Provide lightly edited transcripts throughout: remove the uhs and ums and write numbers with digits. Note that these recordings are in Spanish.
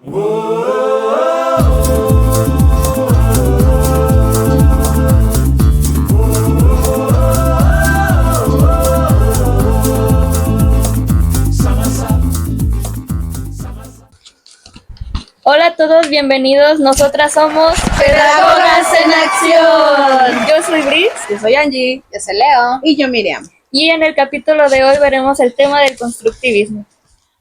Hola a todos, bienvenidos. Nosotras somos Pedagogas en Acción. Yo soy Brice. Yo soy Angie. Yo soy Leo. Y yo Miriam. Y en el capítulo de hoy veremos el tema del constructivismo.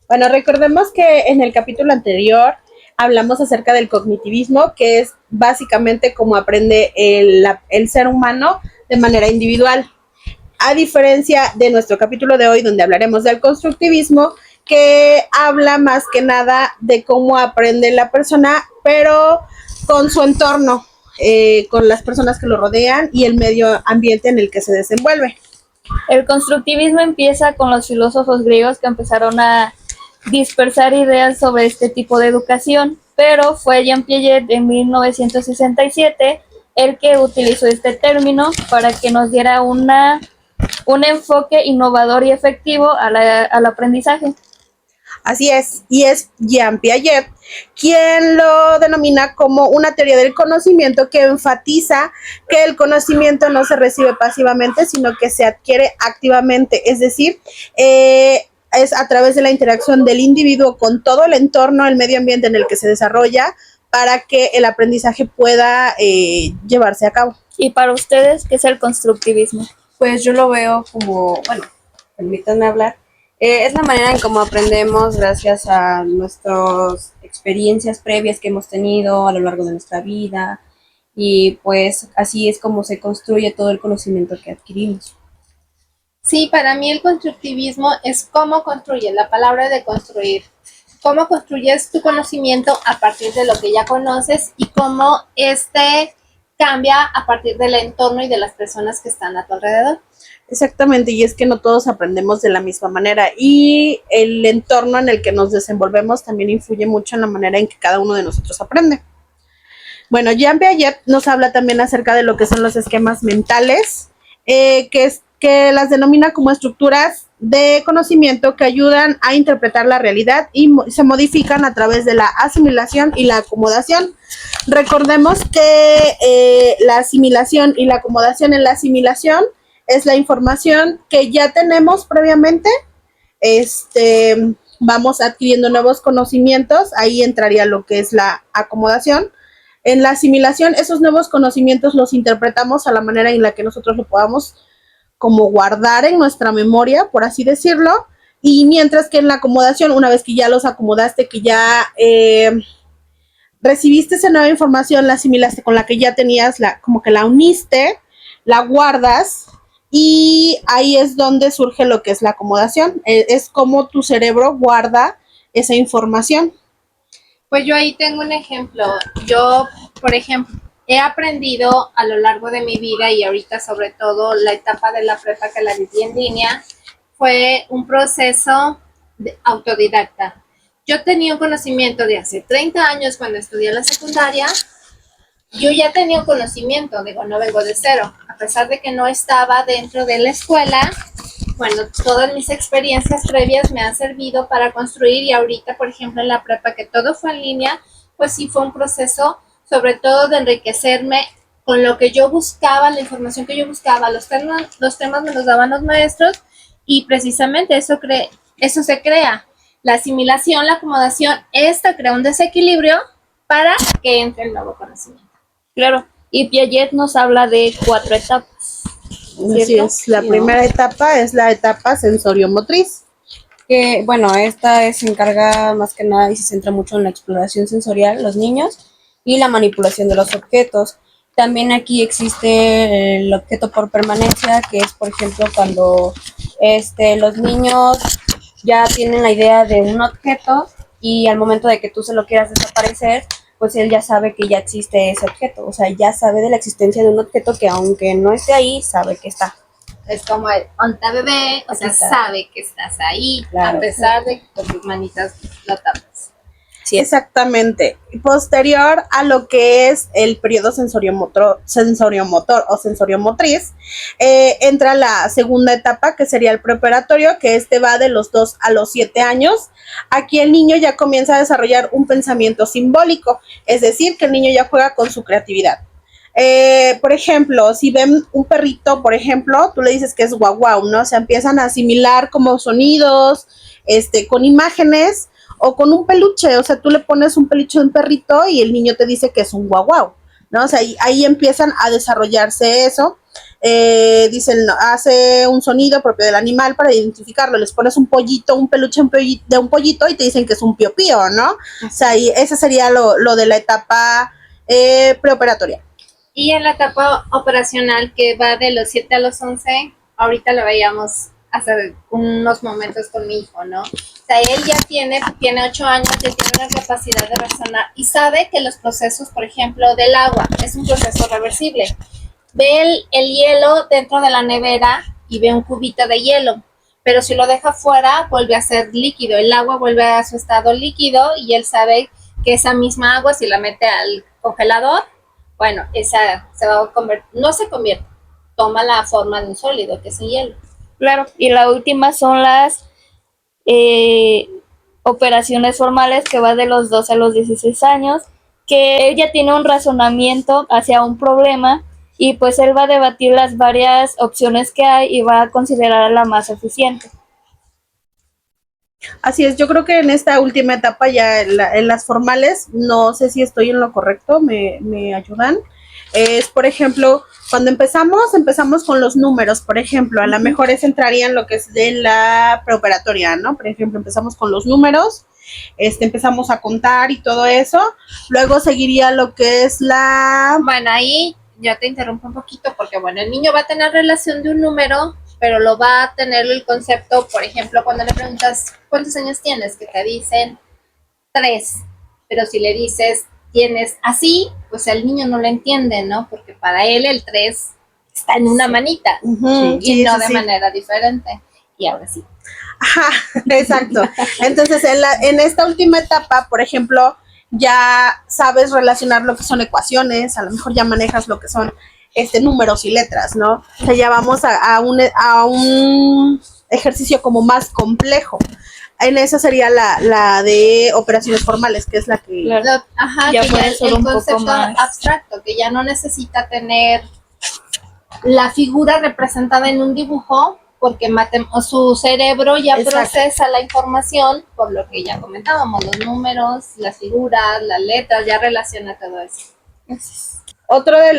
Bueno, recordemos que en el capítulo anterior hablamos acerca del cognitivismo, que es básicamente cómo aprende el ser humano de manera individual. A diferencia de nuestro capítulo de hoy, donde hablaremos del constructivismo, que habla más que nada de cómo aprende la persona, pero con su entorno, con las personas que lo rodean y el medio ambiente en el que se desenvuelve. El constructivismo empieza con los filósofos griegos que empezaron a dispersar ideas sobre este tipo de educación, pero fue Jean Piaget en 1967 el que utilizó este término para que nos diera un enfoque innovador y efectivo al aprendizaje. Así es, y es Jean Piaget quien lo denomina como una teoría del conocimiento que enfatiza que el conocimiento no se recibe pasivamente, sino que se adquiere activamente, es decir, es a través de la interacción del individuo con todo el entorno, el medio ambiente en el que se desarrolla, para que el aprendizaje pueda llevarse a cabo. ¿Y para ustedes qué es el constructivismo? Pues yo lo veo como, bueno, permítanme hablar. Es la manera en cómo aprendemos gracias a nuestras experiencias previas que hemos tenido a lo largo de nuestra vida, y pues así es como se construye todo el conocimiento que adquirimos. Sí, para mí el constructivismo es cómo construyes, la palabra de construir. Cómo construyes tu conocimiento a partir de lo que ya conoces y cómo cambia a partir del entorno y de las personas que están a tu alrededor. Exactamente, y es que no todos aprendemos de la misma manera y el entorno en el que nos desenvolvemos también influye mucho en la manera en que cada uno de nosotros aprende. Bueno, Jean Piaget nos habla también acerca de lo que son los esquemas mentales, que las denomina como estructuras de conocimiento que ayudan a interpretar la realidad y se modifican a través de la asimilación y la acomodación. Recordemos que la asimilación y la acomodación, en la asimilación es la información que ya tenemos previamente, vamos adquiriendo nuevos conocimientos, ahí entraría lo que es la acomodación. En la asimilación, esos nuevos conocimientos los interpretamos a la manera en la que nosotros lo podamos como guardar en nuestra memoria, por así decirlo, y mientras que en la acomodación, una vez que ya los acomodaste, que ya recibiste esa nueva información, la asimilaste con la que ya tenías, como que la uniste, la guardas, y ahí es donde surge lo que es la acomodación. Es como tu cerebro guarda esa información. Pues yo ahí tengo un ejemplo. Yo, por ejemplo, he aprendido a lo largo de mi vida y ahorita sobre todo la etapa de la prepa que la viví en línea, fue un proceso autodidacta. Yo tenía un conocimiento de hace 30 años cuando estudié la secundaria. Yo ya tenía un conocimiento, digo, no vengo de cero. A pesar de que no estaba dentro de la escuela, bueno, todas mis experiencias previas me han servido para construir, y ahorita, por ejemplo, en la prepa, que todo fue en línea, pues sí fue un proceso, sobre todo de enriquecerme con lo que yo buscaba, la información que yo buscaba, los temas me los daban los maestros, y precisamente eso se crea. La asimilación, la acomodación, crea un desequilibrio para que entre el nuevo conocimiento. Claro, y Piaget nos habla de 4 etapas. Así es, la primera etapa es la etapa sensoriomotriz. Que bueno, esta se encarga más que nada y se centra mucho en la exploración sensorial, los niños, y la manipulación de los objetos. También aquí existe el objeto por permanencia, que es, por ejemplo, cuando los niños ya tienen la idea de un objeto y al momento de que tú se lo quieras desaparecer, pues él ya sabe que ya existe ese objeto, o sea, ya sabe de la existencia de un objeto que aunque no esté ahí, sabe que está. Es como el onta bebé, o sea, sabe que estás ahí, claro, a pesar de que con tus manitas lo tapas. Exactamente. Posterior a lo que es el periodo sensoriomotor o sensoriomotriz, entra la segunda etapa, que sería el preoperatorio, que va de los 2 a los 7 años. Aquí el niño ya comienza a desarrollar un pensamiento simbólico, es decir, que el niño ya juega con su creatividad. Por ejemplo, si ven un perrito, por ejemplo, tú le dices que es guau guau, ¿no? O sea, empiezan a asimilar como sonidos, con imágenes, o con un peluche, o sea, tú le pones un peluche de un perrito y el niño te dice que es un guau guau, ¿no? O sea, ahí empiezan a desarrollarse eso. Dicen, no, hace un sonido propio del animal para identificarlo, les pones un pollito, un peluche de un pollito y te dicen que es un pío pío, ¿no? O sea, ese sería lo de la etapa preoperatoria. Y en la etapa operacional, que va de los 7 a los 11, ahorita lo veíamos hace unos momentos con mi hijo, ¿no? O sea, él ya tiene 8 años, ya tiene una capacidad de razonar y sabe que los procesos, por ejemplo, del agua, es un proceso reversible. Ve el hielo dentro de la nevera y ve un cubito de hielo, pero si lo deja fuera, vuelve a ser líquido. El agua vuelve a su estado líquido y él sabe que esa misma agua, si la mete al congelador, bueno, esa se va a convertir, no se convierte, toma la forma de un sólido, que es el hielo. Claro, y la última son las operaciones formales, que va de los 12 a los 16 años, que ella tiene un razonamiento hacia un problema y pues él va a debatir las varias opciones que hay y va a considerar la más eficiente. Así es, yo creo que en esta última etapa ya en las formales, no sé si estoy en lo correcto, me ayudan. Es, por ejemplo, cuando empezamos con los números, por ejemplo, a lo mejor entraría en lo que es de la preoperatoria, ¿no? Por ejemplo, empezamos con los números, empezamos a contar y todo eso, luego seguiría lo que es la... Bueno, ahí yo te interrumpo un poquito porque, bueno, el niño va a tener relación de un número, pero lo va a tener el concepto, por ejemplo, cuando le preguntas ¿cuántos años tienes? Que te dicen 3, pero si le dices tienes así, pues el niño no lo entiende, ¿no? Porque para él el 3 está en una manita y no de manera diferente. Y ahora sí. Ajá, exacto. Entonces, en esta última etapa, por ejemplo, ya sabes relacionar lo que son ecuaciones, a lo mejor ya manejas lo que son números y letras, ¿no? O sea, ya vamos a un ejercicio como más complejo. En esa sería la de operaciones formales, que es la que... Claro. Ajá, Ya que puede ya ser el un poco concepto más abstracto, que ya no necesita tener la figura representada en un dibujo, porque su cerebro ya procesa la información, por lo que ya comentábamos, los números, las figuras, las letras, ya relaciona todo eso. Otro de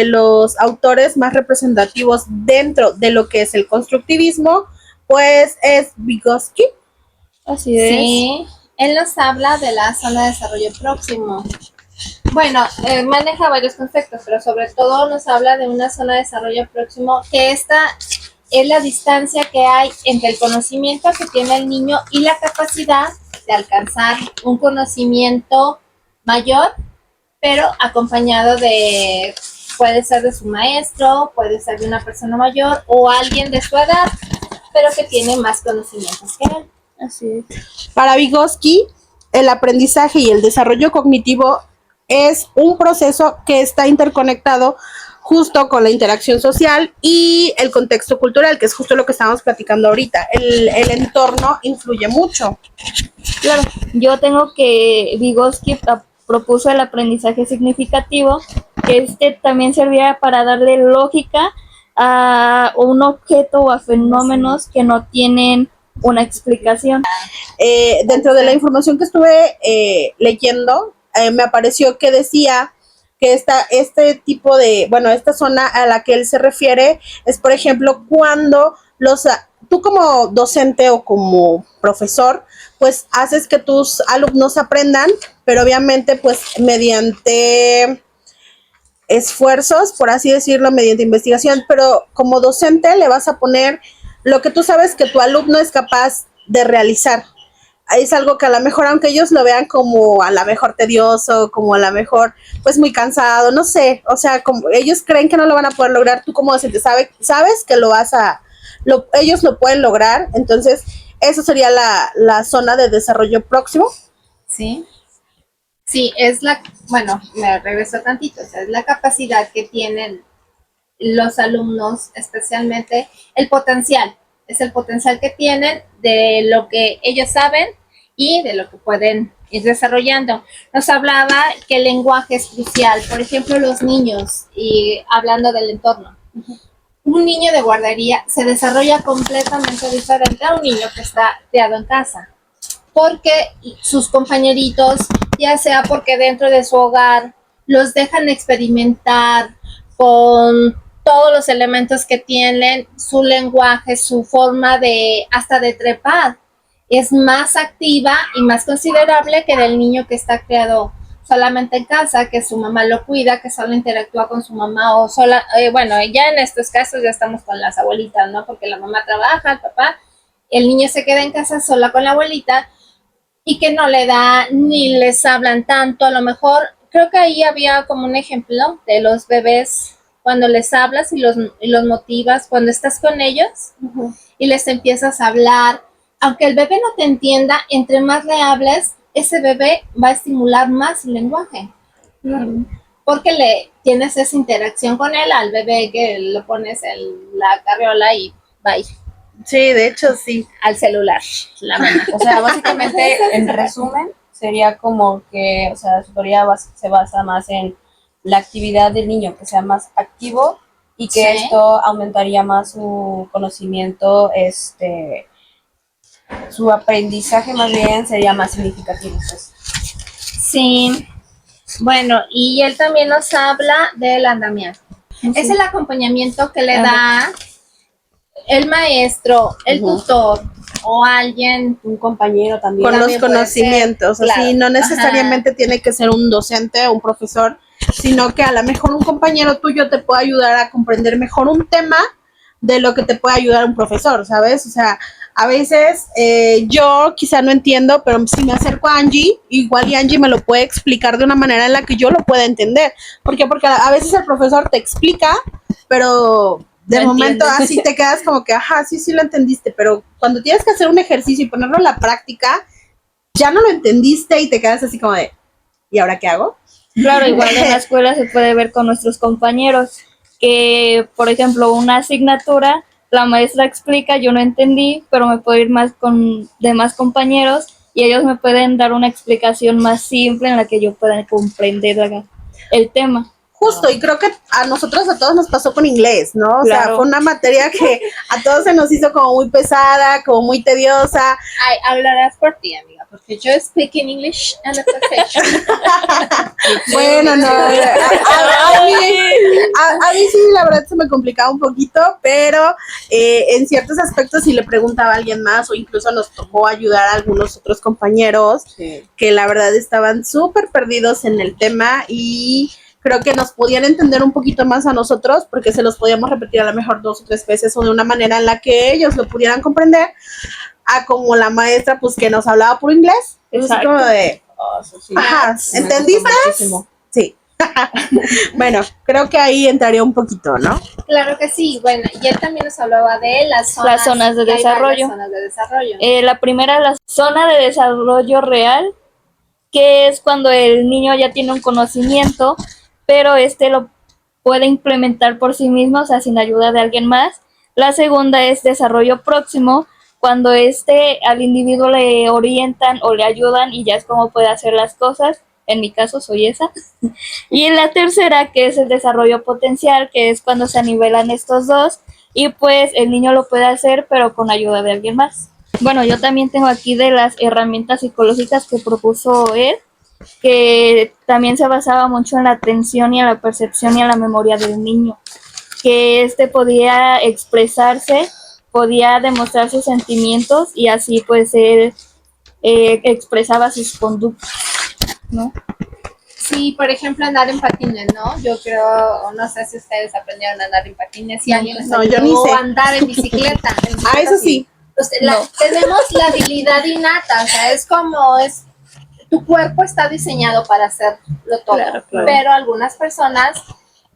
los autores más representativos dentro de lo que es el constructivismo, pues es Vygotsky. Así es. Sí, él nos habla de la zona de desarrollo próximo. Bueno, maneja varios conceptos, pero sobre todo nos habla de una zona de desarrollo próximo, que esta es la distancia que hay entre el conocimiento que tiene el niño y la capacidad de alcanzar un conocimiento mayor, pero acompañado de, puede ser de su maestro, puede ser de una persona mayor o alguien de su edad, pero que tiene más conocimientos que él. Así es. Para Vygotsky, el aprendizaje y el desarrollo cognitivo es un proceso que está interconectado justo con la interacción social y el contexto cultural, que es justo lo que estábamos platicando ahorita. El entorno influye mucho. Claro, yo tengo que Vygotsky propuso el aprendizaje significativo, que también servía para darle lógica a un objeto o a fenómenos que no tienen una explicación. Dentro de la información que estuve leyendo, me apareció que decía que este tipo de, bueno, esta zona a la que él se refiere es, por ejemplo, cuando tú como docente o como profesor, pues haces que tus alumnos aprendan, pero obviamente pues mediante esfuerzos, por así decirlo, mediante investigación, pero como docente le vas a poner lo que tú sabes que tu alumno es capaz de realizar. Es algo que a lo mejor, aunque ellos lo vean como a lo mejor tedioso, como a lo mejor pues muy cansado, no sé, o sea, como ellos creen que no lo van a poder lograr, tú como docente sabes que ellos lo pueden lograr, entonces eso sería la zona de desarrollo próximo. ¿sí? Sí, bueno, me regreso tantito, o sea, es la capacidad que tienen los alumnos, especialmente es el potencial que tienen de lo que ellos saben y de lo que pueden ir desarrollando. Nos hablaba que el lenguaje es crucial, por ejemplo, los niños, y hablando del entorno. Un niño de guardería se desarrolla completamente diferente a un niño que está criado en casa, porque sus compañeritos, ya sea porque dentro de su hogar los dejan experimentar con todos los elementos que tienen, su lenguaje, su forma hasta de trepar, es más activa y más considerable que del niño que está criado solamente en casa, que su mamá lo cuida, que solo interactúa con su mamá o sola, bueno, ya en estos casos ya estamos con las abuelitas, ¿no? Porque la mamá trabaja, el papá, el niño se queda en casa sola con la abuelita y que no le da ni les hablan tanto, a lo mejor, creo que ahí había como un ejemplo de los bebés cuando les hablas y los motivas, cuando estás con ellos y les empiezas a hablar, aunque el bebé no te entienda, entre más le hables, ese bebé va a estimular más el lenguaje. Porque tienes esa interacción con él, al bebé que lo pones en la carriola y bye. Sí, de hecho, sí. Al celular, la mano. O sea, básicamente, en resumen, sería como que, o sea, su teoría se basa más en la actividad del niño, que sea más activo y que Sí. esto aumentaría más su conocimiento, su aprendizaje más bien sería más significativo. Pues. Sí. Bueno, y él también nos habla del andamiaje. Es el acompañamiento que le da el maestro, el tutor o alguien, Un compañero también. Con los también puede conocimientos, ser, o sea, claro. sí, no necesariamente tiene que ser un docente o un profesor, sino que a lo mejor un compañero tuyo te puede ayudar a comprender mejor un tema de lo que te puede ayudar un profesor, ¿sabes? O sea, a veces yo quizá no entiendo, pero si me acerco a Angie, igual y Angie me lo puede explicar de una manera en la que yo lo pueda entender. ¿Por qué? Porque a veces el profesor te explica, pero de No momento entiendes. así te quedas como que, ajá, sí lo entendiste, pero cuando tienes que hacer un ejercicio y ponerlo en la práctica, ya no lo entendiste y te quedas así como de, ¿y ahora qué hago? Claro, igual en la escuela se puede ver con nuestros compañeros que, por ejemplo, una asignatura, la maestra explica, yo no entendí, pero me puedo ir más con demás compañeros y ellos me pueden dar una explicación más simple en la que yo pueda comprender el tema. Justo, y creo que a nosotros a todos nos pasó con inglés, ¿no? O sea, Claro. fue una materia que a todos se nos hizo como muy pesada, como muy tediosa. Ay, hablarás por ti, amiga, porque yo speak in English and a perfection. Bueno, no, a mí sí, la verdad se me complicaba un poquito, pero en ciertos aspectos si le preguntaba a alguien más o incluso nos tocó ayudar a algunos otros compañeros que la verdad estaban súper perdidos en el tema y creo que nos podían entender un poquito más a nosotros porque se los podíamos repetir a lo mejor 2 o 3 veces o de una manera en la que ellos lo pudieran comprender, a como la maestra pues que nos hablaba puro inglés. Exacto. Como de, Sí. ajá, Me ¿entendiste? gustó muchísimo. Sí. Bueno, creo que ahí entraría un poquito, ¿no? Claro que sí, bueno, y él también nos hablaba de las zonas de que hay desarrollo. varias zonas de desarrollo. La primera es la zona de desarrollo real, que es cuando el niño ya tiene un conocimiento, pero lo puede implementar por sí mismo, o sea, sin ayuda de alguien más. La segunda es desarrollo próximo, cuando al individuo le orientan o le ayudan y ya es como puede hacer las cosas. En mi caso soy esa. Y la tercera, que es el desarrollo potencial, que es cuando se nivelan estos dos y pues el niño lo puede hacer, pero con ayuda de alguien más. Bueno, yo también tengo aquí de las herramientas psicológicas que propuso él, que también se basaba mucho en la atención y en la percepción y en la memoria del niño, que podía expresarse, podía demostrar sus sentimientos y así pues él expresaba sus conductas, ¿no? Sí, por ejemplo, andar en patines, ¿no? Yo creo, no sé si ustedes aprendieron a andar en patines, si alguien les No, yo ayudó, ni sé. o andar en bicicleta. Ah, eso sí. Tenemos la habilidad innata, o sea, tu cuerpo está diseñado para hacerlo todo, Claro. pero algunas personas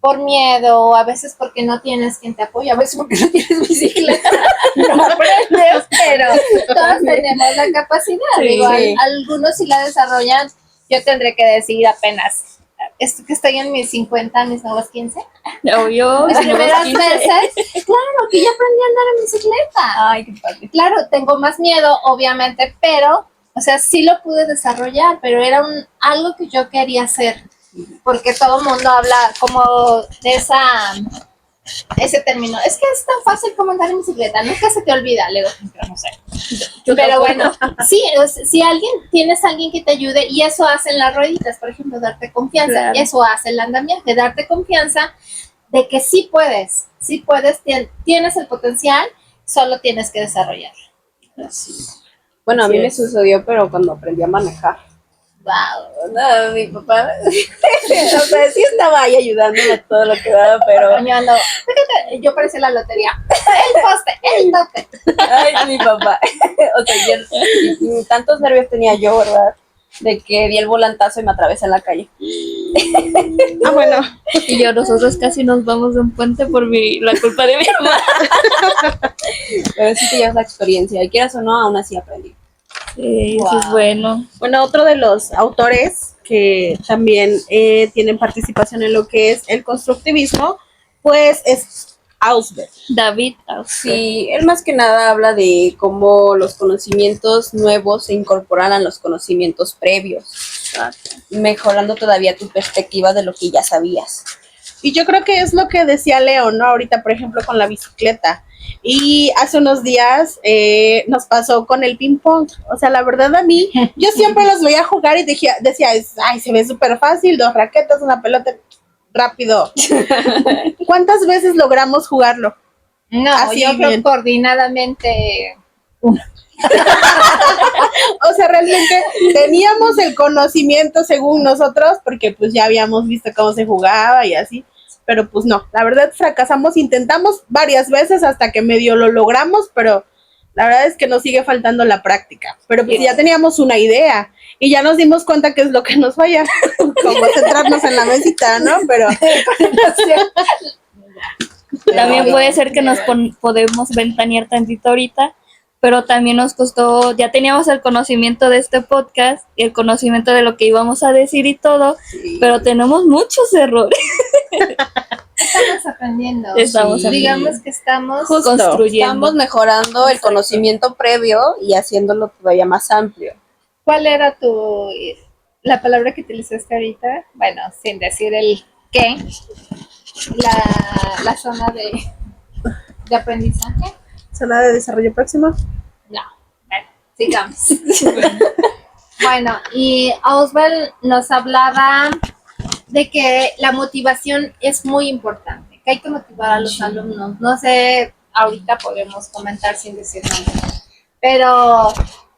por miedo, a veces porque no tienes quien te apoye, a veces porque no tienes bicicleta, no aprendes, pero todos tenemos la capacidad. Sí. Digo, algunos sí la desarrollan, yo tendré que decir apenas, que estoy en mis 50, mis nuevos 15. Obvio. Mis primeras veces, claro, que ya aprendí a andar en bicicleta. Ay, qué padre. Claro, tengo más miedo, obviamente, pero, o sea, sí lo pude desarrollar, pero era algo que yo quería hacer, porque todo el mundo habla como de ese término. Es que es tan fácil como andar en bicicleta, nunca se te olvida, le digo, pero no sé. Pero bueno, sí, si tienes a alguien que te ayude, y eso hacen las rueditas, por ejemplo, darte confianza, Claro. eso hace el andamiaje, darte confianza de que sí puedes, tienes el potencial, solo tienes que desarrollarlo. Bueno, a mí Así me es. sucedió, pero cuando aprendí a manejar. Wow. No, mi papá, o sea, sí estaba ahí ayudándome a todo lo que daba, pero Fíjate, yo parecía la lotería. El poste, el tope. ay, mi papá, o sea, y tantos nervios tenía yo, ¿verdad? De que di el volantazo y me atravesé en la calle. Ah, bueno, Y nosotros casi nos vamos de un puente por la culpa de mi hermana. Pero sí que ya es la experiencia, y quieras o no, aún así aprendí. Sí, eso es Wow. bueno. bueno, otro de los autores que también tienen participación en lo que es el constructivismo, pues es Ausberg. David. Sí, él más que nada habla de cómo los conocimientos nuevos se incorporan a los conocimientos previos, mejorando todavía tu perspectiva de lo que ya sabías. Y yo creo que es lo que decía Leo, ¿no? Ahorita, por ejemplo, con la bicicleta. Y hace unos días nos pasó con el ping pong. O sea, la verdad a mí, yo siempre los veía jugar y decía, ay, se ve súper fácil, 2 raquetas, una pelota, rápido. ¿Cuántas veces logramos jugarlo? No, Así yo creo bien. coordinadamente. O sea, realmente teníamos el conocimiento según nosotros, porque pues ya habíamos visto cómo se jugaba y así. Pero pues no, la verdad fracasamos, intentamos varias veces hasta que medio lo logramos, pero la verdad es que nos sigue faltando la práctica. Pero pues ya teníamos una idea y ya nos dimos cuenta que es lo que nos falla, como centrarnos en la mesita, ¿no? Pero También puede ser que nos podemos ventanear tantito ahorita, pero también nos costó, ya teníamos el conocimiento de este podcast y el conocimiento de lo que íbamos a decir y todo, Sí. pero tenemos muchos errores. Estamos aprendiendo. Estamos Digamos que estamos Justo. construyendo. Estamos mejorando el conocimiento previo y haciéndolo todavía más amplio. ¿Cuál era la palabra que utilizaste ahorita? Bueno, sin decir el qué, la zona de aprendizaje. zona de desarrollo próximo. No, bueno, sigamos. Bueno, y Auswell nos hablaba de que la motivación es muy importante, que hay que motivar a los alumnos. No sé, ahorita podemos comentar sin decir nombres, pero,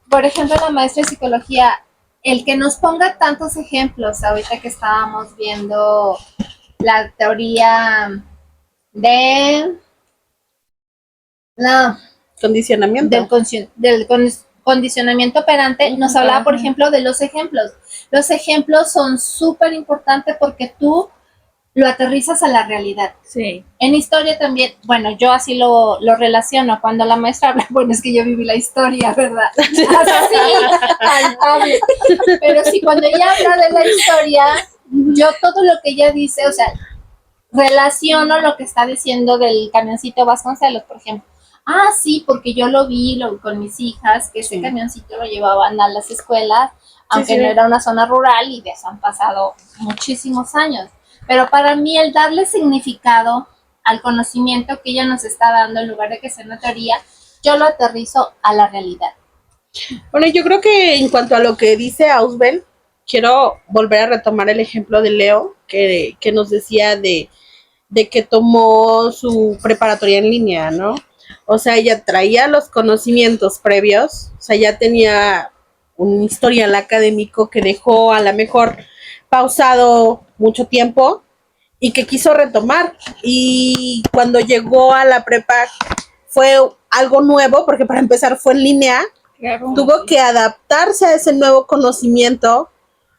por ejemplo, la maestra de psicología, el que nos ponga tantos ejemplos, ahorita que estábamos viendo la teoría Condicionamiento. del condicionamiento operante, nos hablaba, por ejemplo, de los ejemplos. Los ejemplos son súper importantes porque tú lo aterrizas a la realidad. Sí. En historia también, bueno, yo así lo relaciono. Cuando la maestra habla, bueno, es que yo viví la historia, ¿verdad? Así, palpable. Pero sí, cuando ella habla de la historia, yo todo lo que ella dice, o sea, relaciono lo que está diciendo del camioncito Vasconcelos, por ejemplo. Ah, sí, porque yo lo vi con mis hijas, que ese camioncito lo llevaban a las escuelas, aunque sí. no era una zona rural, y de eso han pasado muchísimos años. Pero para mí el darle significado al conocimiento que ella nos está dando, en lugar de que sea una teoría, yo lo aterrizo a la realidad. Bueno, yo creo que en cuanto a lo que dice Auswell, quiero volver a retomar el ejemplo de Leo, que nos decía de que tomó su preparatoria en línea, ¿no? O sea, ella traía los conocimientos previos, o sea, ya tenía un historial académico que dejó a lo mejor pausado mucho tiempo y que quiso retomar. Y cuando llegó a la prepa fue algo nuevo, porque para empezar fue en línea, Claro. tuvo que adaptarse a ese nuevo conocimiento,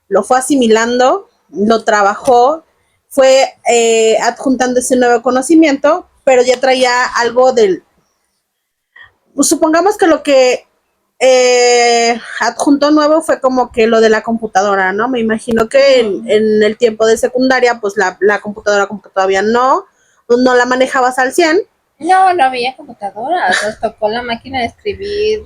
lo fue asimilando, lo trabajó, fue adjuntando ese nuevo conocimiento, pero ya traía algo del... Pues supongamos que lo que adjuntó nuevo fue como que lo de la computadora, ¿no? Me imagino que en el tiempo de secundaria, pues la computadora como que todavía no la manejabas al 100. No había computadora, nos tocó la máquina de escribir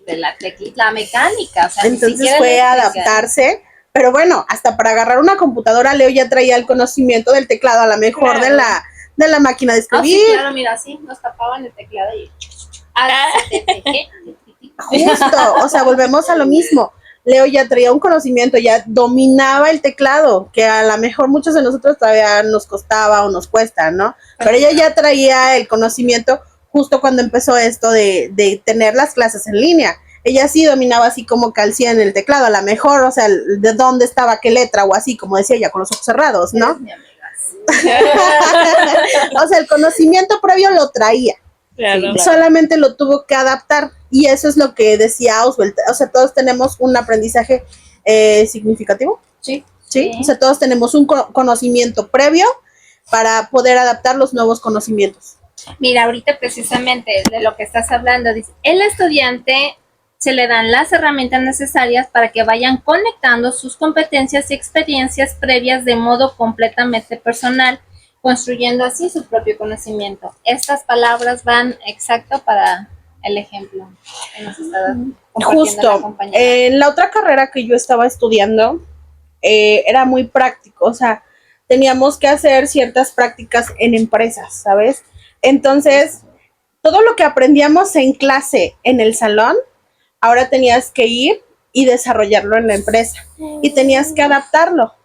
de la mecánica, o sea, Entonces fue adaptarse, pero bueno, hasta para agarrar una computadora Leo ya traía el conocimiento del teclado, a lo mejor claro. de la máquina de escribir. Sí, claro, mira, sí, nos tapaban el teclado y... Justo, o sea, volvemos a lo mismo. Leo ya traía un conocimiento, ya dominaba el teclado, que a lo mejor muchos de nosotros todavía nos costaba o nos cuesta, ¿no? Pero ella ya traía el conocimiento justo cuando empezó esto de tener las clases en línea. Ella sí dominaba así como calcía en el teclado, a lo mejor, o sea, de dónde estaba qué letra o así, como decía ella, con los ojos cerrados, ¿no? O sea, el conocimiento previo lo traía. Claro. Solamente lo tuvo que adaptar, y eso es lo que decía Oswald. O sea, todos tenemos un aprendizaje significativo. Sí. O sea, todos tenemos un conocimiento previo para poder adaptar los nuevos conocimientos. Mira, ahorita precisamente de lo que estás hablando, dice, el estudiante se le dan las herramientas necesarias para que vayan conectando sus competencias y experiencias previas de modo completamente personal, construyendo así su propio conocimiento. Estas palabras van exacto para el ejemplo que nos está compartiendo la compañera. En la otra carrera que yo estaba estudiando, era muy práctico, o sea, teníamos que hacer ciertas prácticas en empresas, ¿sabes? Entonces, todo lo que aprendíamos en clase, en el salón, ahora tenías que ir y desarrollarlo en la empresa, y tenías que adaptarlo.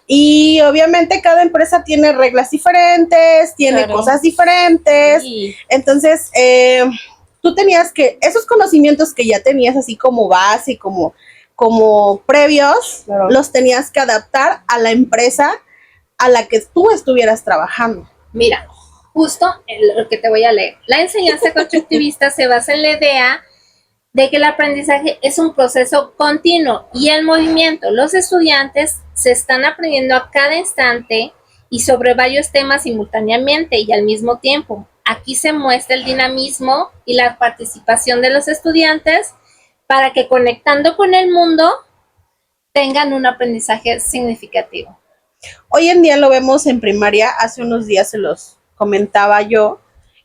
Y obviamente cada empresa tiene reglas diferentes, tiene cosas diferentes. Sí. Entonces, tú tenías que, esos conocimientos que ya tenías así como base, como previos, los tenías que adaptar a la empresa a la que tú estuvieras trabajando. Mira, justo lo que te voy a leer. La enseñanza constructivista se basa en la idea de que el aprendizaje es un proceso continuo y el movimiento. Los estudiantes se están aprendiendo a cada instante y sobre varios temas simultáneamente y al mismo tiempo. Aquí se muestra el dinamismo y la participación de los estudiantes para que conectando con el mundo tengan un aprendizaje significativo. Hoy en día lo vemos en primaria, hace unos días se los comentaba yo.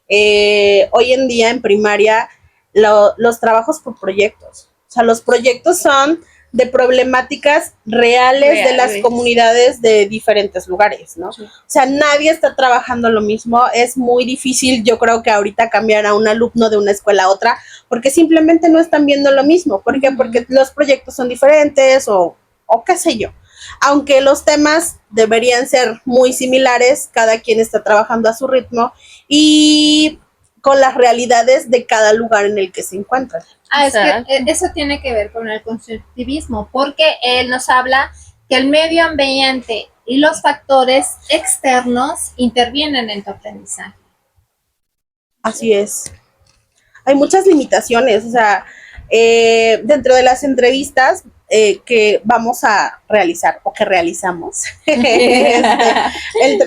Hoy en día en primaria los trabajos por proyectos, o sea, los proyectos son de problemáticas reales de las comunidades de diferentes lugares, ¿no? Sí. O sea, nadie está trabajando lo mismo, es muy difícil, yo creo que ahorita cambiar a un alumno de una escuela a otra, porque simplemente no están viendo lo mismo. ¿Por qué? Porque los proyectos son diferentes o qué sé yo. Aunque los temas deberían ser muy similares, cada quien está trabajando a su ritmo y con las realidades de cada lugar en el que se encuentran. Es que eso tiene que ver con el constructivismo, porque él nos habla que el medio ambiente y los factores externos intervienen en tu aprendizaje. Así es. Hay muchas limitaciones, o sea, dentro de las entrevistas que vamos a realizar o que realizamos,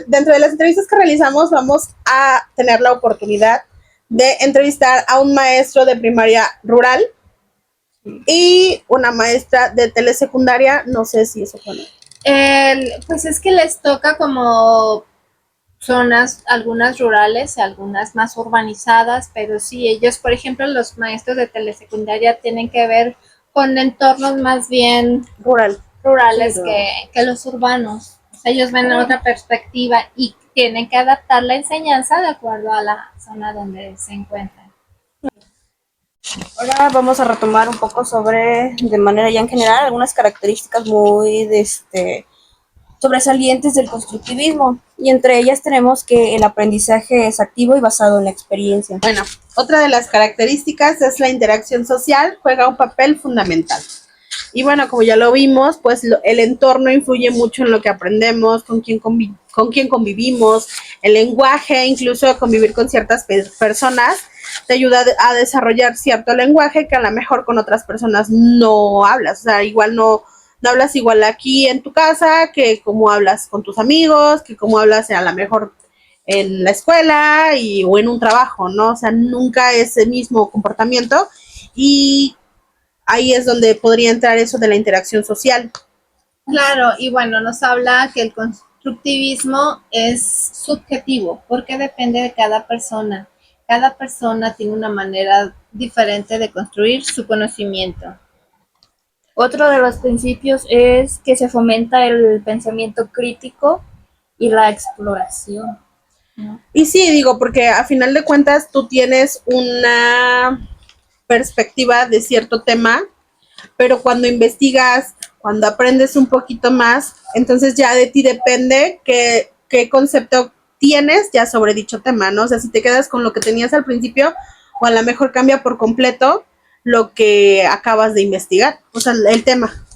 dentro de las entrevistas que realizamos vamos a tener la oportunidad de entrevistar a un maestro de primaria rural y una maestra de telesecundaria, no sé si eso pone. Pues es que les toca como zonas, algunas rurales y algunas más urbanizadas, pero sí, ellos, por ejemplo, los maestros de telesecundaria tienen que ver con entornos más bien rurales que los urbanos. O sea, ellos ven otra perspectiva y tienen que adaptar la enseñanza de acuerdo a la zona donde se encuentran. Ahora vamos a retomar un poco sobre, de manera ya en general, algunas características muy sobresalientes del constructivismo. Y entre ellas tenemos que el aprendizaje es activo y basado en la experiencia. Bueno, otra de las características es la interacción social, juega un papel fundamental. Y bueno, como ya lo vimos, pues el entorno influye mucho en lo que aprendemos, con quién convivimos, el lenguaje, incluso convivir con ciertas personas, te ayuda a desarrollar cierto lenguaje que a lo mejor con otras personas no hablas, o sea, igual no No hablas igual aquí en tu casa que como hablas con tus amigos, que como hablas a lo mejor en la escuela o en un trabajo, ¿no? O sea, nunca es el mismo comportamiento y ahí es donde podría entrar eso de la interacción social. Claro, y bueno, nos habla que el constructivismo es subjetivo porque depende de cada persona. Cada persona tiene una manera diferente de construir su conocimiento. Otro de los principios es que se fomenta el pensamiento crítico y la exploración, ¿no? Y sí, digo, porque a final de cuentas tú tienes una perspectiva de cierto tema, pero cuando investigas, cuando aprendes un poquito más, entonces ya de ti depende qué concepto tienes ya sobre dicho tema, ¿no? O sea, si te quedas con lo que tenías al principio, o a lo mejor cambia por completo lo que acabas de investigar, o sea, el tema.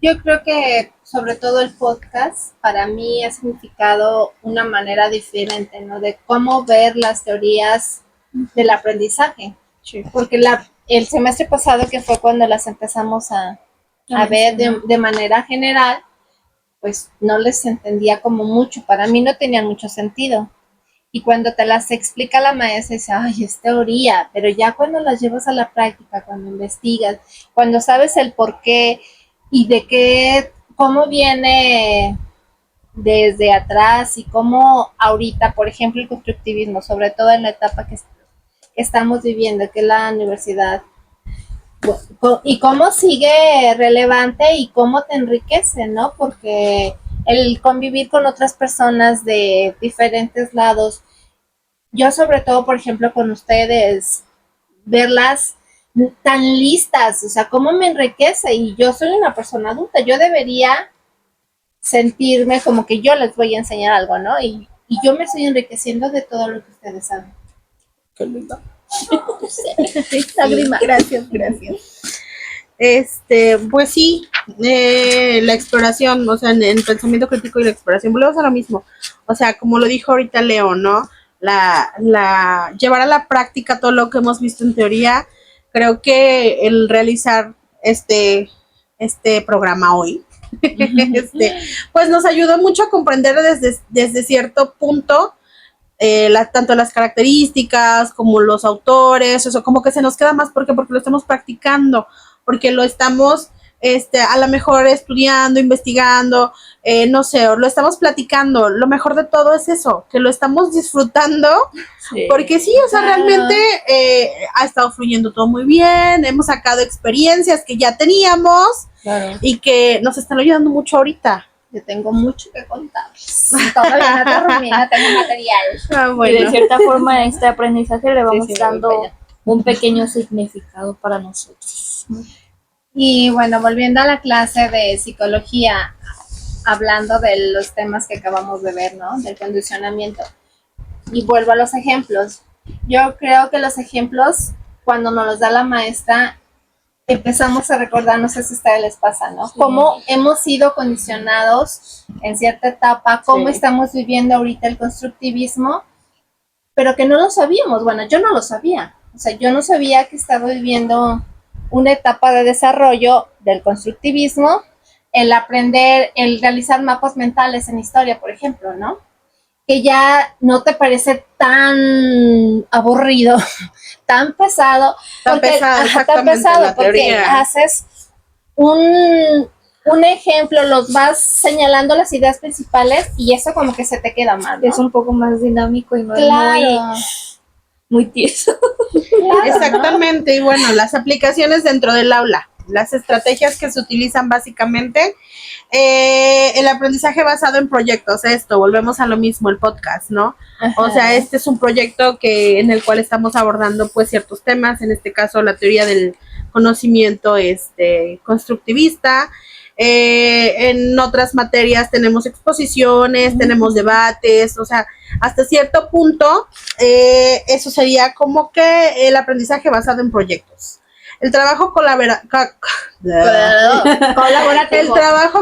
Yo creo que sobre todo el podcast para mí ha significado una manera diferente, ¿no? De cómo ver las teorías del aprendizaje. Porque el semestre pasado, que fue cuando las empezamos a ver de manera general, pues no les entendía como mucho. Para mí no tenían mucho sentido. Y cuando te las explica la maestra, dice, ay, es teoría, pero ya cuando las llevas a la práctica, cuando investigas, cuando sabes el por qué y de qué, cómo viene desde atrás y cómo ahorita, por ejemplo, el constructivismo, sobre todo en la etapa que estamos viviendo, que es la universidad, y cómo sigue relevante y cómo te enriquece, ¿no? Porque el convivir con otras personas de diferentes lados, yo sobre todo, por ejemplo, con ustedes, verlas tan listas, o sea, cómo me enriquece, y yo soy una persona adulta, yo debería sentirme como que yo les voy a enseñar algo, ¿no? Y yo me estoy enriqueciendo de todo lo que ustedes saben. Qué lindo. Lágrima. Gracias. Pues sí, la exploración, o sea, en el pensamiento crítico y la exploración, volvemos a lo mismo. O sea, como lo dijo ahorita Leo, ¿no? Llevar a la práctica todo lo que hemos visto en teoría, creo que el realizar este programa hoy, pues nos ayudó mucho a comprender desde cierto punto tanto las características como los autores, eso como que se nos queda más porque lo estamos practicando, porque lo estamos a lo mejor estudiando, investigando, no sé, o lo estamos platicando. Lo mejor de todo es eso, que lo estamos disfrutando, sí. Porque sí, o sea, realmente ha estado fluyendo todo muy bien, hemos sacado experiencias que ya teníamos, claro, y que nos están ayudando mucho ahorita. Yo tengo mucho que contarles. Todavía no termino, tengo material. Bueno. Y de cierta forma este aprendizaje le vamos dando un pequeño significado para nosotros. Y bueno, volviendo a la clase de psicología, hablando de los temas que acabamos de ver, ¿no? Del condicionamiento. Y vuelvo a los ejemplos. Yo creo que los ejemplos, cuando nos los da la maestra, empezamos a recordar, no sé si a ustedes les pasa, ¿no? Sí. Cómo hemos sido condicionados en cierta etapa, cómo estamos viviendo ahorita el constructivismo, pero que no lo sabíamos. Bueno, yo no lo sabía. O sea, yo no sabía que estaba viviendo una etapa de desarrollo del constructivismo, el aprender, el realizar mapas mentales en historia, por ejemplo, ¿no? Que ya no te parece tan aburrido, tan pesado. Tan pesado, porque haces un ejemplo, los vas señalando las ideas principales y eso como que se te queda mal, ¿no? Es un poco más dinámico y no claro. es muy tieso. Claro, exactamente, ¿no? Y bueno, las aplicaciones dentro del aula, las estrategias que se utilizan básicamente, el aprendizaje basado en proyectos, volvemos a lo mismo, el podcast, ¿no? Ajá. O sea, este es un proyecto en el cual estamos abordando pues ciertos temas, en este caso la teoría del conocimiento constructivista. En otras materias tenemos exposiciones, tenemos debates, o sea, hasta cierto punto eso sería como que el aprendizaje basado en proyectos. El trabajo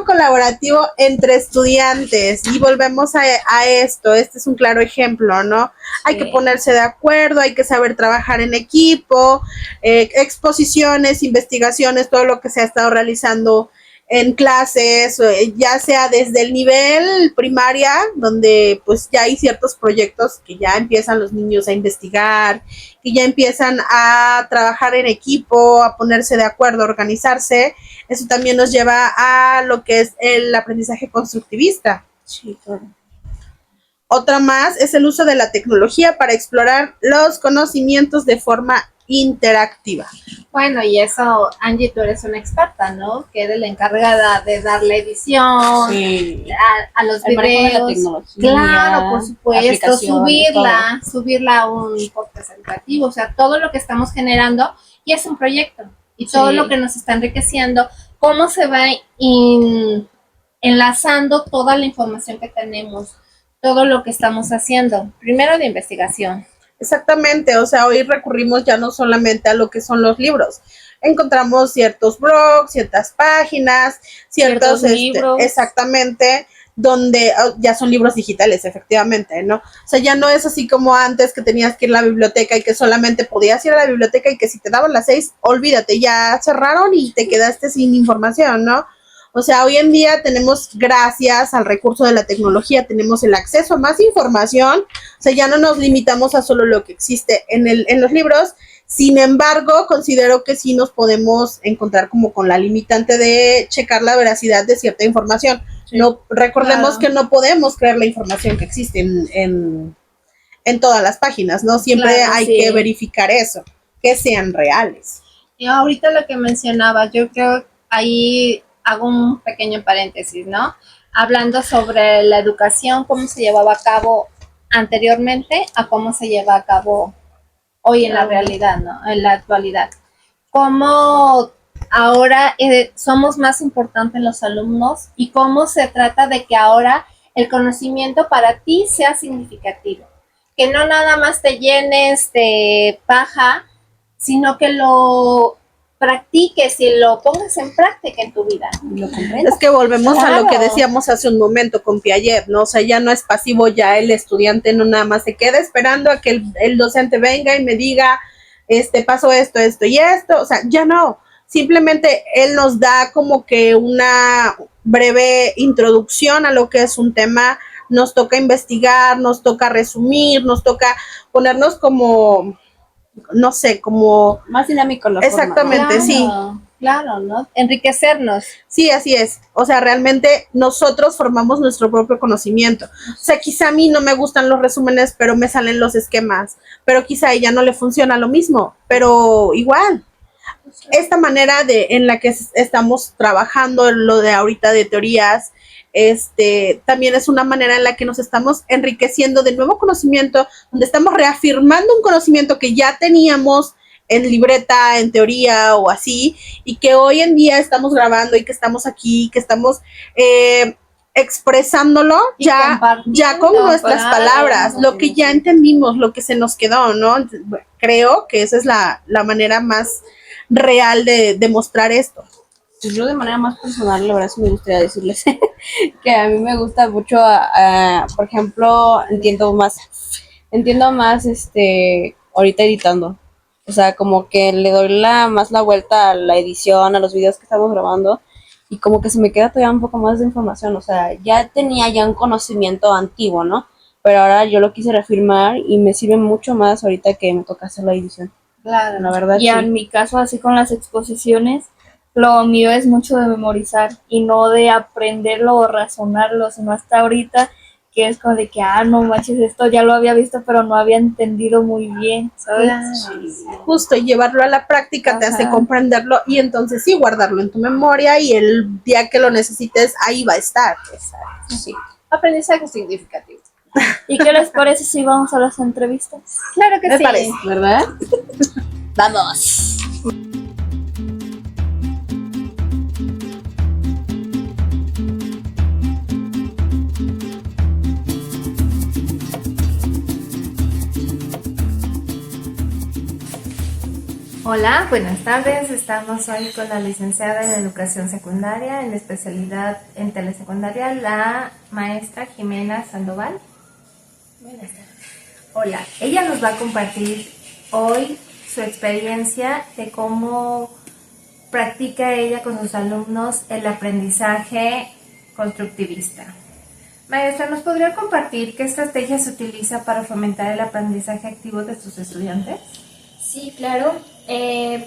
colaborativo entre estudiantes, y volvemos a esto, este es un claro ejemplo, ¿no? Hay que ponerse de acuerdo, hay que saber trabajar en equipo, exposiciones, investigaciones, todo lo que se ha estado realizando en clases, ya sea desde el nivel primaria, donde pues ya hay ciertos proyectos que ya empiezan los niños a investigar, que ya empiezan a trabajar en equipo, a ponerse de acuerdo, a organizarse. Eso también nos lleva a lo que es el aprendizaje constructivista. Sí, claro. Otra más es el uso de la tecnología para explorar los conocimientos de forma interactiva. Bueno, y eso, Angie, tú eres una experta, ¿no? Que eres la encargada de darle edición Sí. a los El manejo de la videos. tecnología, Claro, por supuesto, aplicaciones, subirla a un podcast educativo, o sea, todo lo que estamos generando y es un proyecto y todo Sí. lo que nos está enriqueciendo, cómo se va enlazando toda la información que tenemos, todo lo que estamos haciendo, primero de investigación. Exactamente, o sea, hoy recurrimos ya no solamente a lo que son los libros. Encontramos ciertos blogs, ciertas páginas, ciertos libros. exactamente, donde ya son libros digitales, efectivamente, ¿no? O sea, ya no es así como antes que tenías que ir a la biblioteca y que solamente podías ir a la biblioteca y que si te daban las 6, olvídate, ya cerraron y te quedaste sin información, ¿no? O sea, hoy en día tenemos, gracias al recurso de la tecnología, tenemos el acceso a más información. O sea, ya no nos limitamos a solo lo que existe en los libros. Sin embargo, considero que sí nos podemos encontrar como con la limitante de checar la veracidad de cierta información. Sí, no recordemos claro. que no podemos creer la información que existe en todas las páginas, ¿no? Siempre Claro, hay sí. que verificar eso, que sean reales. Y ahorita lo que mencionaba, yo creo ahí hago un pequeño paréntesis, ¿no? Hablando sobre la educación, cómo se llevaba a cabo anteriormente a cómo se lleva a cabo hoy en la realidad, ¿no? En la actualidad. Cómo ahora somos más importantes los alumnos y cómo se trata de que ahora el conocimiento para ti sea significativo. Que no nada más te llenes de paja, sino que lo practiques y lo pongas en práctica en tu vida. lo comprendo. Es que volvemos a lo que Claro. decíamos hace un momento con Piaget, ¿no? O sea, ya no es pasivo, ya el estudiante no nada más se queda esperando a que el docente venga y me diga, pasó esto, esto y esto. O sea, ya no. Simplemente él nos da como que una breve introducción a lo que es un tema. Nos toca investigar, nos toca resumir, nos toca ponernos como, no sé, como... Más dinámico la Exactamente. forma, sí. Claro, ¿no? Enriquecernos. Sí, así es. O sea, realmente nosotros formamos nuestro propio conocimiento. O sea, quizá a mí no me gustan los resúmenes, pero me salen los esquemas. Pero quizá a ella no le funciona lo mismo, pero igual. Esta manera en la que estamos trabajando, lo de ahorita de teorías, también es una manera en la que nos estamos enriqueciendo de nuevo conocimiento, donde estamos reafirmando un conocimiento que ya teníamos en libreta, en teoría o así, y que hoy en día estamos grabando y que estamos aquí, que estamos expresándolo Y ya con compartiendo, nuestras claro, palabras, lo que ya entendimos, lo que se nos quedó, ¿no? Bueno, creo que esa es la manera más real de demostrar esto. Pues yo de manera más personal, la verdad sí me gustaría decirles que a mí me gusta mucho, por ejemplo, entiendo más, ahorita editando. O sea, como que le doy más la vuelta a la edición, a los videos que estamos grabando, y como que se me queda todavía un poco más de información. O sea, ya tenía un conocimiento antiguo, ¿no? Pero ahora yo lo quise reafirmar y me sirve mucho más ahorita que me toca hacer la edición. Claro. La verdad, Y sí. en mi caso, así con las exposiciones, lo mío es mucho de memorizar y no de aprenderlo o razonarlo, sino hasta ahorita que es como de que, no manches, esto ya lo había visto, pero no había entendido muy bien, ¿sabes? Claro. Justo, y llevarlo a la práctica te hace Ajá. comprenderlo y entonces sí, guardarlo en tu memoria y el día que lo necesites, ahí va a estar. Sí. Aprendizaje significativo. ¿Y qué les parece si vamos a las entrevistas? Claro que Me sí. parece. ¿Verdad? Vamos. Hola, buenas tardes. Estamos hoy con la licenciada en Educación Secundaria, en la especialidad en telesecundaria, la maestra Jimena Sandoval. Buenas tardes. Hola, ella nos va a compartir hoy su experiencia de cómo practica ella con sus alumnos el aprendizaje constructivista. Maestra, ¿nos podría compartir qué estrategias se utiliza para fomentar el aprendizaje activo de sus estudiantes? Sí, claro.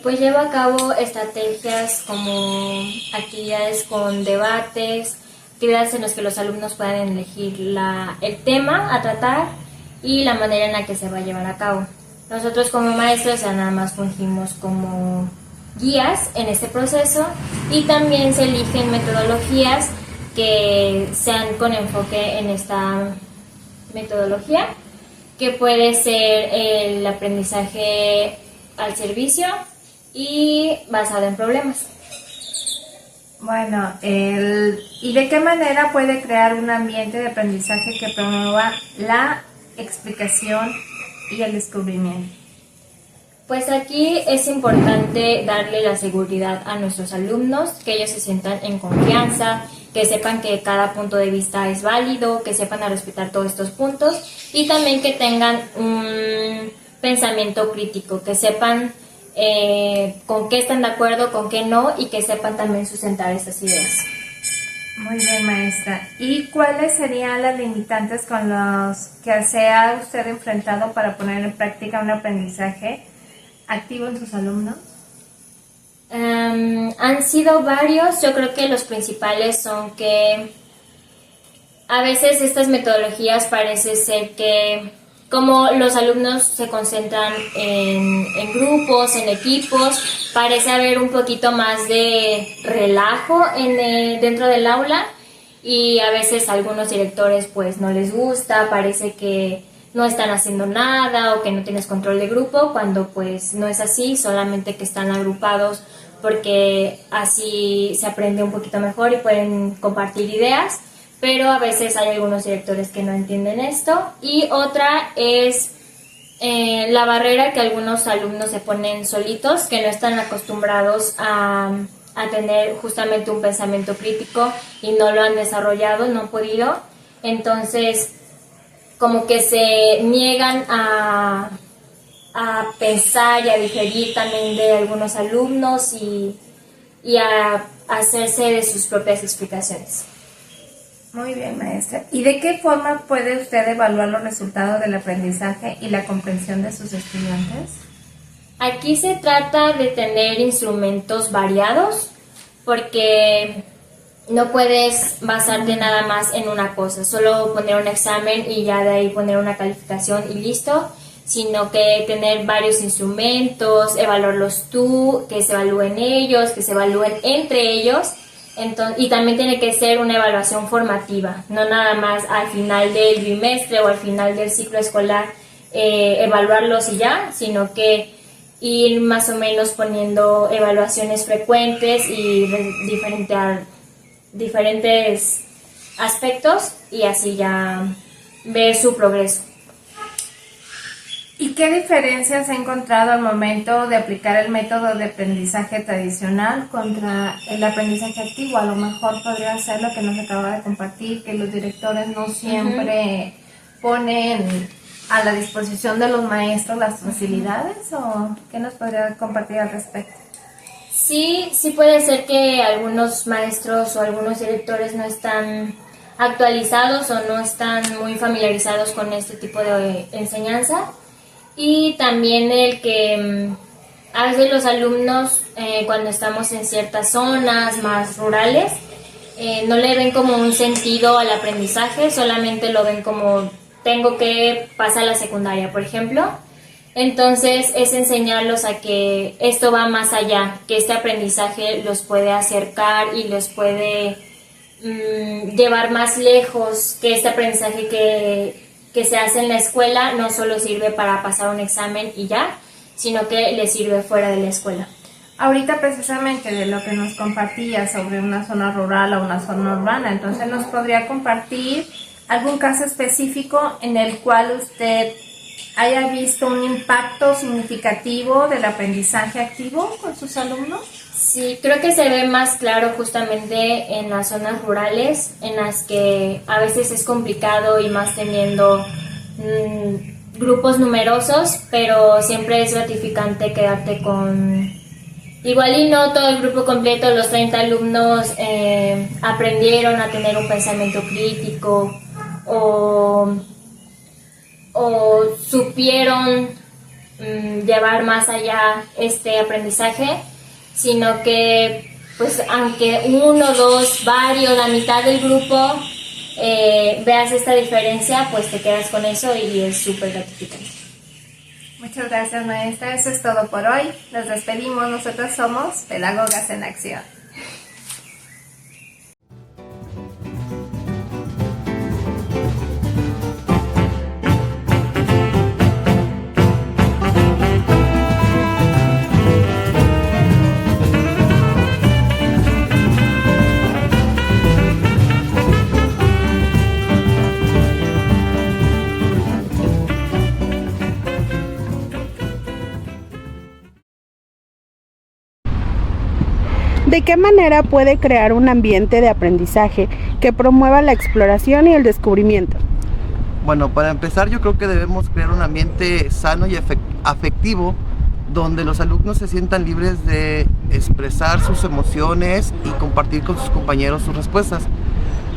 Pues lleva a cabo estrategias como actividades con debates, actividades en las que los alumnos puedan elegir el tema a tratar y la manera en la que se va a llevar a cabo. Nosotros como maestros ya nada más fungimos como guías en este proceso y también se eligen metodologías que sean con enfoque en esta metodología, que puede ser el aprendizaje al servicio y basado en problemas. Bueno, ¿y de qué manera puede crear un ambiente de aprendizaje que promueva la explicación y el descubrimiento? Pues aquí es importante darle la seguridad a nuestros alumnos, que ellos se sientan en confianza, que sepan que cada punto de vista es válido, que sepan a respetar todos estos puntos y también que tengan un pensamiento crítico, que sepan con qué están de acuerdo, con qué no y que sepan también sustentar estas ideas. Muy bien, maestra. ¿Y cuáles serían las limitantes con los que se ha usted enfrentado para poner en práctica un aprendizaje activo en sus alumnos? Han sido varios. Yo creo que los principales son que a veces estas metodologías parece ser que como los alumnos se concentran en grupos, en equipos, parece haber un poquito más de relajo dentro del aula y a veces a algunos directores pues no les gusta, parece que no están haciendo nada o que no tienes control de grupo, cuando pues no es así, solamente que están agrupados porque así se aprende un poquito mejor y pueden compartir ideas, pero a veces hay algunos directores que no entienden esto. Y otra es la barrera que algunos alumnos se ponen solitos, que no están acostumbrados a tener justamente un pensamiento crítico y no lo han desarrollado, no han podido. Entonces, como que se niegan a pensar y a digerir también de algunos alumnos y a hacerse de sus propias explicaciones. Muy bien, maestra. ¿Y de qué forma puede usted evaluar los resultados del aprendizaje y la comprensión de sus estudiantes? Aquí se trata de tener instrumentos variados porque no puedes basarte nada más en una cosa, solo poner un examen y ya de ahí poner una calificación y listo, sino que tener varios instrumentos, evaluarlos tú, que se evalúen ellos, que se evalúen entre ellos. Entonces, y también tiene que ser una evaluación formativa, no nada más al final del bimestre o al final del ciclo escolar evaluarlos y ya, sino que ir más o menos poniendo evaluaciones frecuentes y diferentes aspectos y así ya ver su progreso. ¿Y qué diferencias ha encontrado al momento de aplicar el método de aprendizaje tradicional contra el aprendizaje activo? A lo mejor podría ser lo que nos acaba de compartir, que los directores no siempre ponen a la disposición de los maestros las facilidades, ¿o qué nos podría compartir al respecto? Sí puede ser que algunos maestros o algunos directores no están actualizados o no están muy familiarizados con este tipo de enseñanza. Y también el que a veces los alumnos cuando estamos en ciertas zonas más rurales no le ven como un sentido al aprendizaje, solamente lo ven como tengo que pasar a la secundaria, por ejemplo. Entonces es enseñarlos a que esto va más allá, que este aprendizaje los puede acercar y los puede llevar más lejos, que este aprendizaje que se hace en la escuela no solo sirve para pasar un examen y ya, sino que le sirve fuera de la escuela. Ahorita precisamente de lo que nos compartía sobre una zona rural o una zona urbana, entonces nos podría compartir algún caso específico en el cual usted haya visto un impacto significativo del aprendizaje activo con sus alumnos. Sí, creo que se ve más claro justamente en las zonas rurales, en las que a veces es complicado y más teniendo grupos numerosos, pero siempre es gratificante quedarte con igual y no todo el grupo completo, los 30 alumnos aprendieron a tener un pensamiento crítico o supieron llevar más allá este aprendizaje, sino que pues aunque uno, dos, varios, la mitad del grupo veas esta diferencia, pues te quedas con eso y es súper gratificante. Muchas gracias, maestra. Eso es todo por hoy. Nos despedimos. Nosotros somos Pedagogas en Acción. ¿De qué manera puede crear un ambiente de aprendizaje que promueva la exploración y el descubrimiento? Bueno, para empezar yo creo que debemos crear un ambiente sano y afectivo donde los alumnos se sientan libres de expresar sus emociones y compartir con sus compañeros sus respuestas.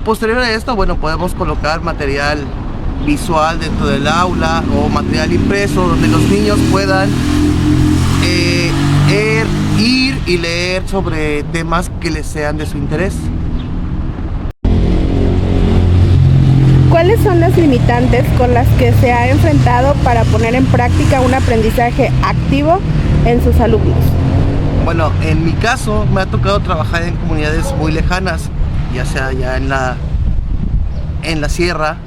Posterior a esto, bueno, podemos colocar material visual dentro del aula o material impreso donde los niños puedan ir y leer sobre temas que les sean de su interés. ¿Cuáles son las limitantes con las que se ha enfrentado para poner en práctica un aprendizaje activo en sus alumnos? Bueno, en mi caso me ha tocado trabajar en comunidades muy lejanas, ya sea ya en la sierra,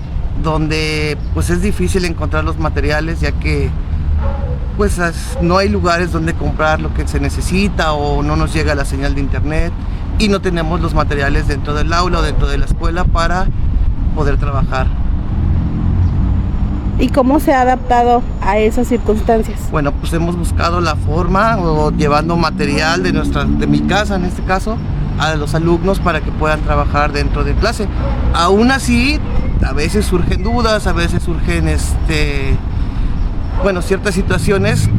donde pues es difícil encontrar los materiales, ya que pues no hay lugares donde comprar lo que se necesita o no nos llega la señal de internet y no tenemos los materiales dentro del aula o dentro de la escuela para poder trabajar. ¿Y cómo se ha adaptado a esas circunstancias? Bueno, pues hemos buscado la forma o llevando material de mi casa en este caso a los alumnos para que puedan trabajar dentro de clase. Aún así, a veces surgen dudas, a veces surgen ciertas situaciones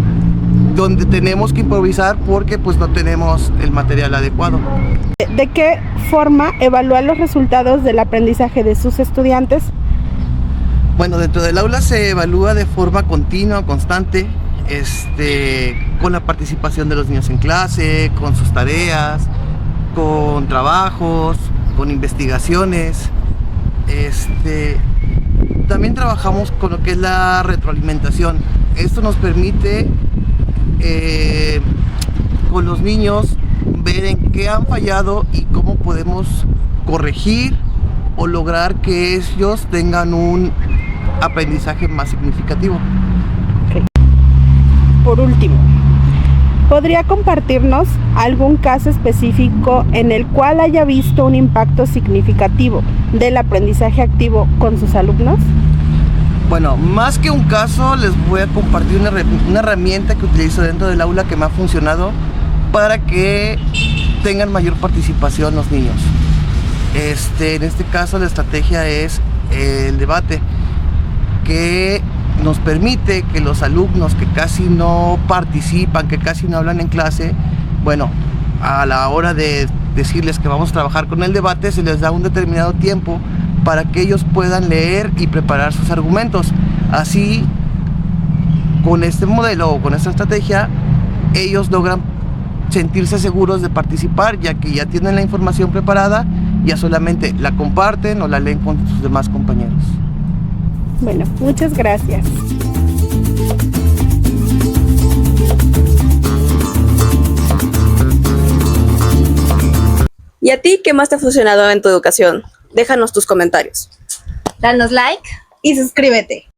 donde tenemos que improvisar porque pues no tenemos el material adecuado. ¿De qué forma evalúan los resultados del aprendizaje de sus estudiantes? Bueno, dentro del aula se evalúa de forma continua, constante, con la participación de los niños en clase, con sus tareas, con trabajos, con investigaciones. También trabajamos con lo que es la retroalimentación. Esto nos permite con los niños ver en qué han fallado y cómo podemos corregir o lograr que ellos tengan un aprendizaje más significativo. Okay. Por último, ¿podría compartirnos algún caso específico en el cual haya visto un impacto significativo del aprendizaje activo con sus alumnos? Bueno, más que un caso, les voy a compartir una herramienta que utilizo dentro del aula que me ha funcionado para que tengan mayor participación los niños. En este caso la estrategia es el debate, que nos permite que los alumnos que casi no participan, que casi no hablan en clase, bueno, a la hora de decirles que vamos a trabajar con el debate, se les da un determinado tiempo para que ellos puedan leer y preparar sus argumentos. Así, con este modelo o con esta estrategia, ellos logran sentirse seguros de participar, ya que ya tienen la información preparada, ya solamente la comparten o la leen con sus demás compañeros. Bueno, muchas gracias. ¿Y a ti qué más te ha funcionado en tu educación? Déjanos tus comentarios. Danos like Y suscríbete.